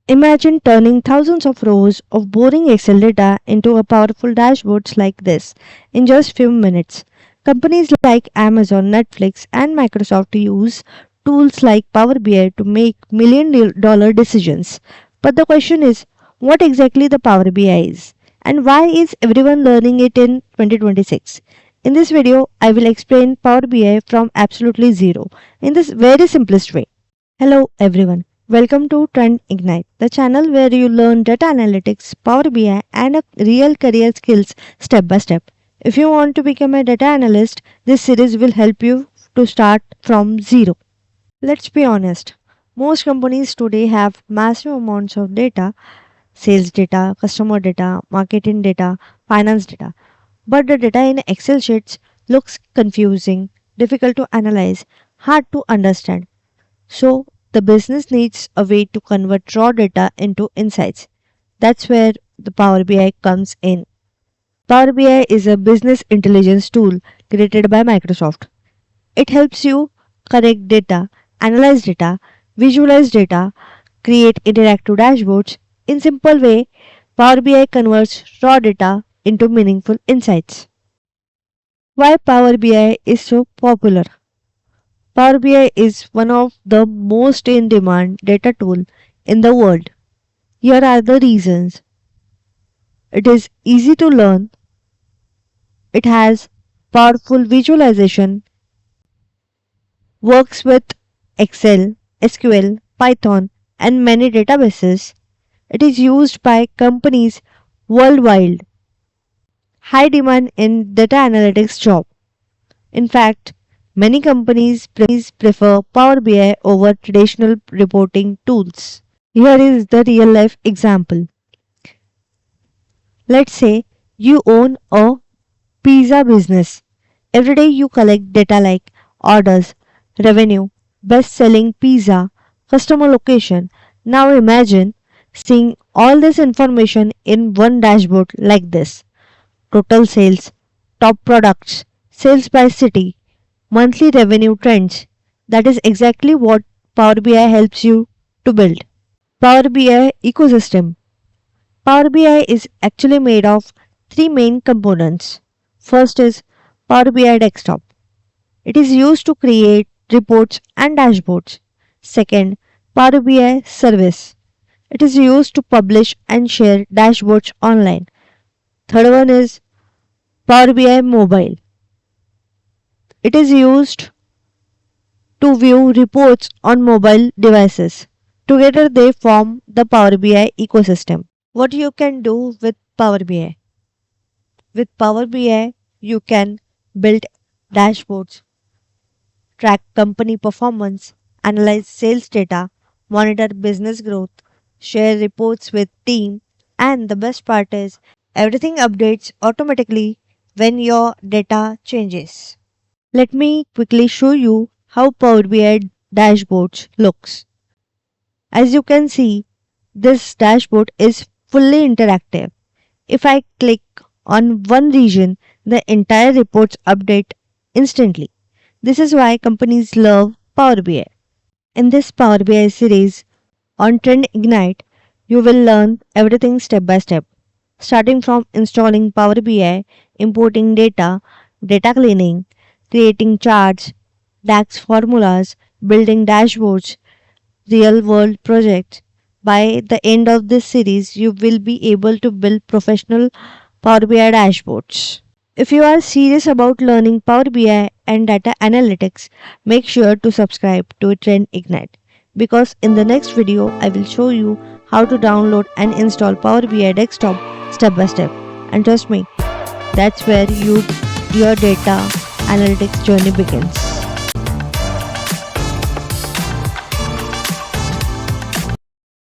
Imagine turning thousands of rows of boring Excel data into a powerful dashboards like this in just few minutes. Companies like Amazon, Netflix, and Microsoft use tools like Power BI to make million-dollar decisions. But the question is, what exactly the Power BI is, and why is everyone learning it in 2026? In this video, I will explain Power BI from absolutely zero in this very simplest way. Hello everyone. Welcome to TrendIgnite, the channel where you learn data analytics, Power BI, and a real career skills step by step. If you want to become a data analyst, this series will help you to start from zero. Let's be honest. Most companies today have massive amounts of data, sales data, customer data, marketing data, finance data. But the data in Excel sheets looks confusing, difficult to analyze, hard to understand. So, the business needs a way to convert raw data into insights. That's where the Power BI comes in. Power BI is a business intelligence tool created by Microsoft. It helps you correct data, analyze data, visualize data, create interactive dashboards. In simple way, Power BI converts raw data into meaningful insights. Why Power BI is so popular? Power BI is one of the most in demand data tool in the world. Here are the reasons. It is easy to learn. It has powerful visualization, works with Excel, SQL, Python, and many databases. It is used by companies worldwide. High demand in data analytics job. In fact, many companies prefer Power BI over traditional reporting tools. Here is the real life example. Let's say you own a pizza business. Every day you collect data like orders, revenue, best selling pizza, customer location. Now imagine seeing all this information in one dashboard like this: total sales, top products, sales by city, monthly revenue trends. That is exactly what Power BI helps you to build. Power BI ecosystem. Power BI is actually made of three main components. First is Power BI Desktop. It is used to create reports and dashboards. Second, Power BI Service. It is used to publish and share dashboards online. Third one is Power BI Mobile. It is used to view reports on mobile devices. Together they form the Power BI ecosystem. What you can do with Power BI? With Power BI, you can build dashboards, track company performance, analyze sales data, monitor business growth, share reports with team, and the best part is everything updates automatically when your data changes. Let me quickly show you how Power BI dashboards looks. As you can see, this dashboard is fully interactive. If I click on one region, the entire reports update instantly. This is why companies love Power BI. In this Power BI series on TrendIgnite, you will learn everything step by step, starting from installing Power BI, importing data, data cleaning, creating charts, DAX formulas, building dashboards, real world projects. By the end of this series, you will be able to build professional Power BI dashboards. If you are serious about learning Power BI and data analytics, make sure to subscribe to Trend Ignite, because in the next video I will show you how to download and install Power BI desktop step by step. And trust me, that's where your data analytics journey begins.